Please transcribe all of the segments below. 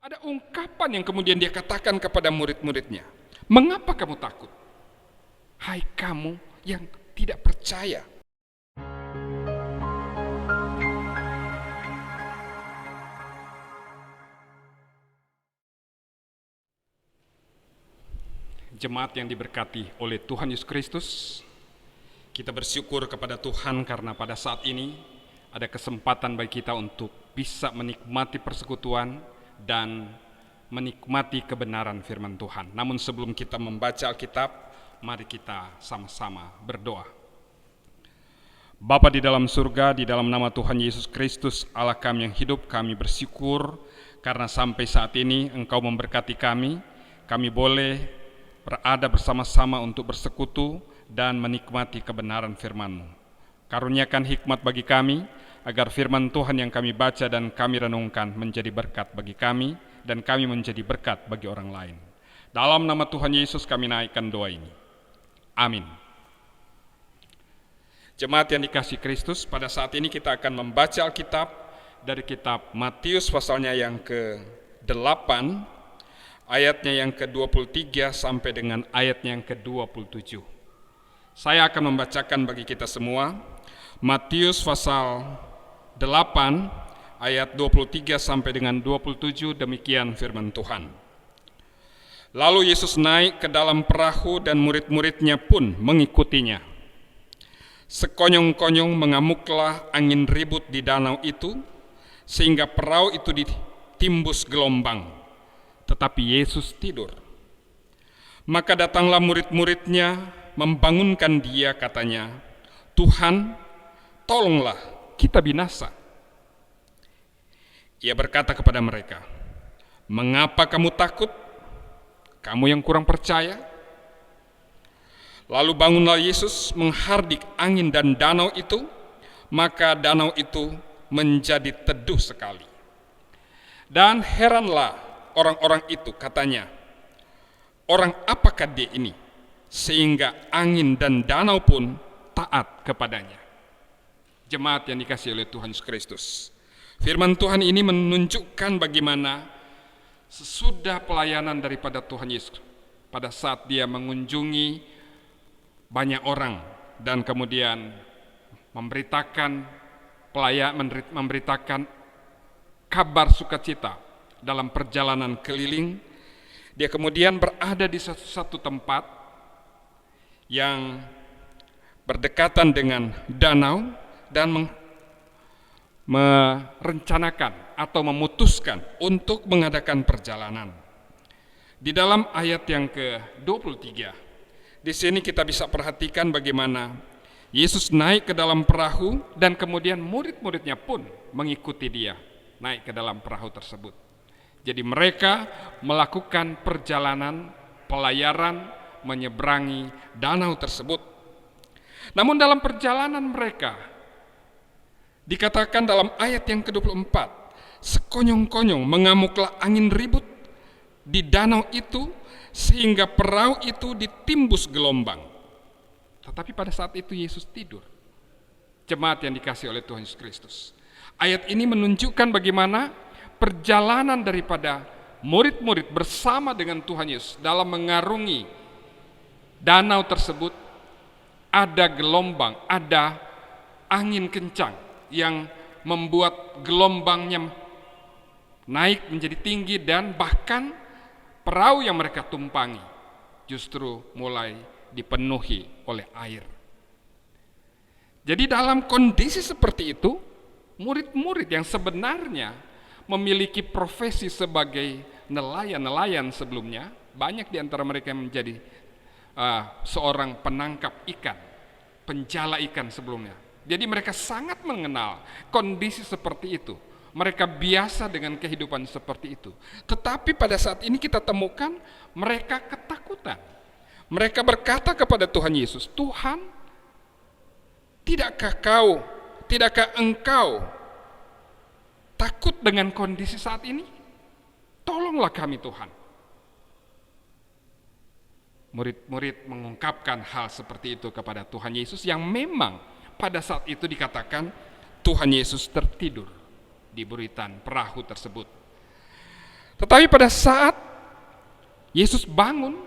Ada ungkapan yang kemudian dia katakan kepada murid-muridnya. Mengapa kamu takut? Hai kamu yang tidak percaya. Jemaat yang diberkati oleh Tuhan Yesus Kristus, kita bersyukur kepada Tuhan karena pada saat ini ada kesempatan bagi kita untuk bisa menikmati persekutuan dan menikmati kebenaran firman Tuhan. Namun sebelum kita membaca Alkitab, mari kita sama-sama berdoa. Bapa di dalam surga, di dalam nama Tuhan Yesus Kristus, Allah kami yang hidup, kami bersyukur karena sampai saat ini Engkau memberkati kami. Kami boleh berada bersama-sama untuk bersekutu dan menikmati kebenaran firman-Mu. Karuniakan hikmat bagi kami, agar firman Tuhan yang kami baca dan kami renungkan menjadi berkat bagi kami, dan kami menjadi berkat bagi orang lain. Dalam nama Tuhan Yesus kami naikkan doa ini. Amin. Jemaat yang dikasihi Kristus, pada saat ini kita akan membaca Alkitab dari kitab Matius pasalnya yang ke-8, ayatnya yang ke-23 sampai dengan ayatnya yang ke-27. Saya akan membacakan bagi kita semua Matius pasal 8 ayat 23 sampai dengan 27, demikian firman Tuhan. Lalu Yesus naik ke dalam perahu dan murid-muridnya pun mengikutinya. Sekonyong-konyong mengamuklah angin ribut di danau itu, sehingga perahu itu ditimbus gelombang. Tetapi Yesus tidur. Maka datanglah murid-muridnya membangunkan dia, katanya, Tuhan, tolonglah, kita binasa. Ia berkata kepada mereka, mengapa kamu takut? Kamu yang kurang percaya? Lalu bangunlah Yesus menghardik angin dan danau itu, maka danau itu menjadi teduh sekali. Dan heranlah orang-orang itu, katanya, orang apakah dia ini, sehingga angin dan danau pun taat kepadanya. Jemaat yang dikasihi oleh Tuhan Yesus Kristus, firman Tuhan ini menunjukkan bagaimana sesudah pelayanan daripada Tuhan Yesus, pada saat dia mengunjungi banyak orang dan kemudian memberitakan kabar sukacita dalam perjalanan keliling, dia kemudian berada di satu tempat yang berdekatan dengan danau dan merencanakan atau memutuskan untuk mengadakan perjalanan. Di dalam ayat yang ke-23, di sini kita bisa perhatikan bagaimana Yesus naik ke dalam perahu dan kemudian murid-muridnya pun mengikuti dia naik ke dalam perahu tersebut. Jadi mereka melakukan perjalanan pelayaran menyeberangi danau tersebut. Namun dalam perjalanan mereka, dikatakan dalam ayat yang ke-24, sekonyong-konyong mengamuklah angin ribut di danau itu, sehingga perahu itu ditimbus gelombang. Tetapi pada saat itu Yesus tidur. Jemaat yang dikasihi oleh Tuhan Yesus Kristus, ayat ini menunjukkan bagaimana perjalanan daripada murid-murid bersama dengan Tuhan Yesus dalam mengarungi danau tersebut. Ada gelombang, ada angin kencang yang membuat gelombangnya naik menjadi tinggi, dan bahkan perahu yang mereka tumpangi justru mulai dipenuhi oleh air. Jadi dalam kondisi seperti itu, murid-murid yang sebenarnya memiliki profesi sebagai nelayan-nelayan sebelumnya, banyak di antara mereka yang menjadi seorang penangkap ikan, penjala ikan sebelumnya. Jadi mereka sangat mengenal kondisi seperti itu. Mereka biasa dengan kehidupan seperti itu. Tetapi pada saat ini kita temukan mereka ketakutan. Mereka berkata kepada Tuhan Yesus, Tuhan, tidakkah engkau takut dengan kondisi saat ini? Tolonglah kami, Tuhan. Murid-murid mengungkapkan hal seperti itu kepada Tuhan Yesus, yang memang pada saat itu dikatakan Tuhan Yesus tertidur di buritan perahu tersebut. Tetapi pada saat Yesus bangun,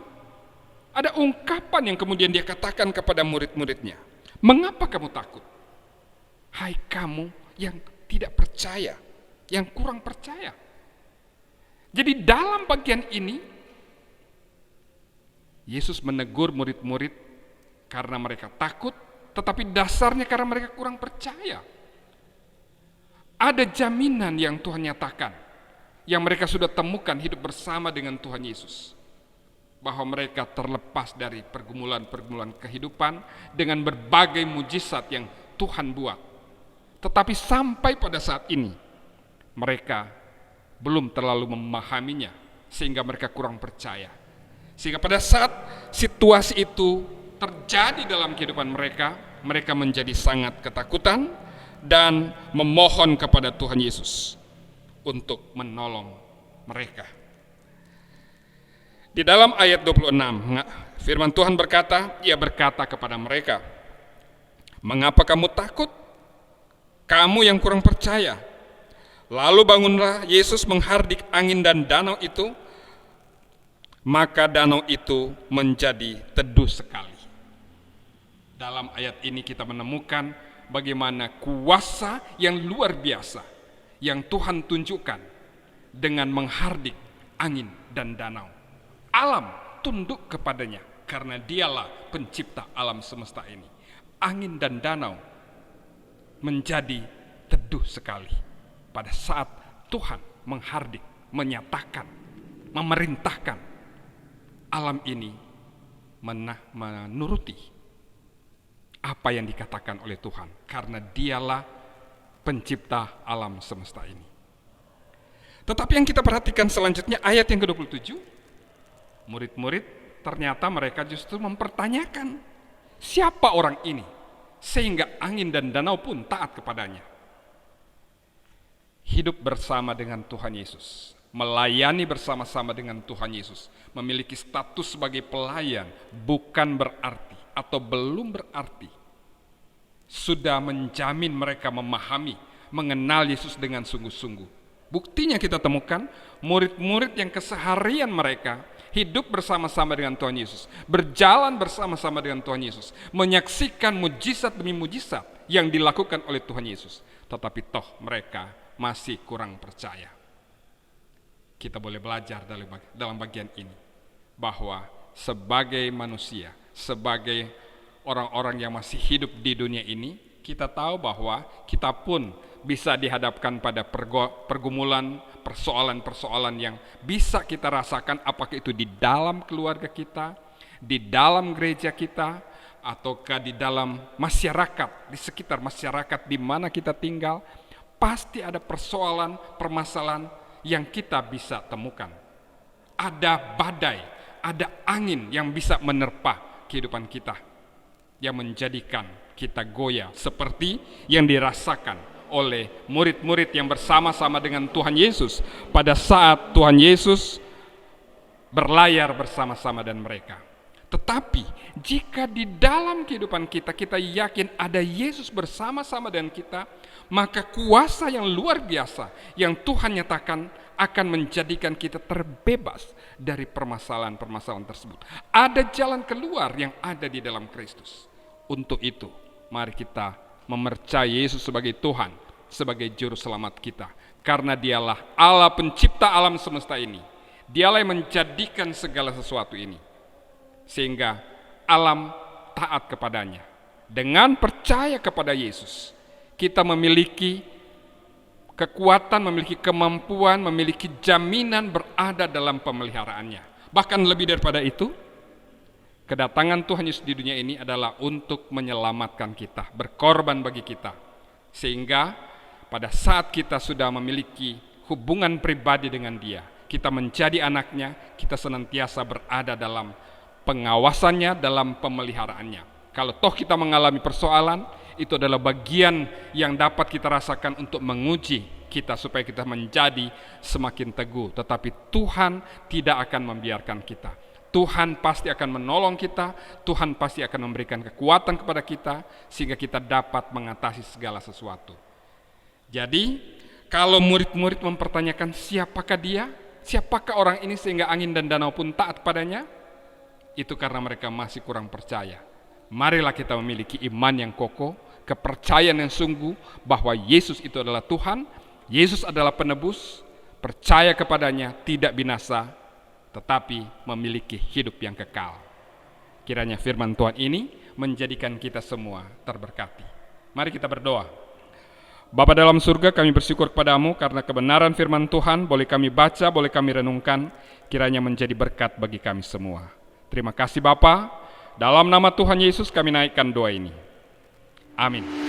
ada ungkapan yang kemudian dia katakan kepada murid-muridnya. Mengapa kamu takut? Hai kamu yang tidak percaya, yang kurang percaya. Jadi dalam bagian ini, Yesus menegur murid-murid karena mereka takut, tetapi dasarnya karena mereka kurang percaya. Ada jaminan yang Tuhan nyatakan, yang mereka sudah temukan hidup bersama dengan Tuhan Yesus, bahwa mereka terlepas dari pergumulan-pergumulan kehidupan dengan berbagai mujizat yang Tuhan buat. Tetapi sampai pada saat ini, mereka belum terlalu memahaminya, sehingga mereka kurang percaya. Sehingga pada saat situasi itu terjadi dalam kehidupan mereka, mereka menjadi sangat ketakutan dan memohon kepada Tuhan Yesus untuk menolong mereka. Di dalam ayat 26, firman Tuhan berkata, ia berkata kepada mereka, mengapa kamu takut? Kamu yang kurang percaya. Lalu bangunlah Yesus menghardik angin dan danau itu, maka danau itu menjadi teduh sekali. Dalam ayat ini kita menemukan bagaimana kuasa yang luar biasa yang Tuhan tunjukkan dengan menghardik angin dan danau. Alam tunduk kepadanya karena dialah pencipta alam semesta ini. Angin dan danau menjadi teduh sekali pada saat Tuhan menghardik, menyatakan, memerintahkan alam ini menuruti apa yang dikatakan oleh Tuhan, karena dialah pencipta alam semesta ini. Tetapi yang kita perhatikan selanjutnya ayat yang ke-27, murid-murid ternyata mereka justru mempertanyakan siapa orang ini sehingga angin dan danau pun taat kepadanya. Hidup bersama dengan Tuhan Yesus, melayani bersama-sama dengan Tuhan Yesus, memiliki status sebagai pelayan bukan berarti atau belum berarti sudah menjamin mereka memahami, mengenal Yesus dengan sungguh-sungguh. Buktinya kita temukan murid-murid yang keseharian mereka hidup bersama-sama dengan Tuhan Yesus, berjalan bersama-sama dengan Tuhan Yesus, menyaksikan mujizat demi mujizat yang dilakukan oleh Tuhan Yesus, tetapi toh mereka masih kurang percaya. Kita boleh belajar dalam bagian ini bahwa sebagai manusia, sebagai orang-orang yang masih hidup di dunia ini, kita tahu bahwa kita pun bisa dihadapkan pada pergumulan, persoalan-persoalan yang bisa kita rasakan, apakah itu di dalam keluarga kita, di dalam gereja kita, ataukah di dalam masyarakat, di sekitar masyarakat di mana kita tinggal. Pasti ada persoalan, permasalahan yang kita bisa temukan. Ada badai, ada angin yang bisa menerpa kehidupan kita, yang menjadikan kita goyah seperti yang dirasakan oleh murid-murid yang bersama-sama dengan Tuhan Yesus pada saat Tuhan Yesus berlayar bersama-sama dengan mereka. Tetapi jika di dalam kehidupan kita, kita yakin ada Yesus bersama-sama dengan kita, maka kuasa yang luar biasa yang Tuhan nyatakan akan menjadikan kita terbebas dari permasalahan-permasalahan tersebut. Ada jalan keluar yang ada di dalam Kristus. Untuk itu, mari kita mempercayai Yesus sebagai Tuhan, sebagai juru selamat kita. Karena dialah Allah pencipta alam semesta ini. Dialah yang menjadikan segala sesuatu ini, sehingga alam taat kepadanya. Dengan percaya kepada Yesus, kita memiliki kekuatan, memiliki kemampuan, memiliki jaminan berada dalam pemeliharaannya. Bahkan lebih daripada itu, kedatangan Tuhan Yesus di dunia ini adalah untuk menyelamatkan kita, berkorban bagi kita. Sehingga pada saat kita sudah memiliki hubungan pribadi dengan Dia, kita menjadi anaknya, kita senantiasa berada dalam pengawasannya, dalam pemeliharaannya. Kalau toh kita mengalami persoalan, itu adalah bagian yang dapat kita rasakan untuk menguji kita supaya kita menjadi semakin teguh. Tetapi Tuhan tidak akan membiarkan kita. Tuhan pasti akan menolong kita, Tuhan pasti akan memberikan kekuatan kepada kita sehingga kita dapat mengatasi segala sesuatu. Jadi, kalau murid-murid mempertanyakan siapakah Dia, Siapakah orang ini sehingga angin dan danau pun taat padanya? Itu karena mereka masih kurang percaya. Marilah kita memiliki iman yang kokoh, kepercayaan yang sungguh bahwa Yesus itu adalah Tuhan, Yesus adalah penebus, percaya kepadanya tidak binasa, tetapi memiliki hidup yang kekal. Kiranya firman Tuhan ini menjadikan kita semua terberkati. Mari kita berdoa. Bapa dalam surga, kami bersyukur kepadamu karena kebenaran firman Tuhan boleh kami baca, boleh kami renungkan, kiranya menjadi berkat bagi kami semua. Terima kasih Bapa, dalam nama Tuhan Yesus kami naikkan doa ini. Amin.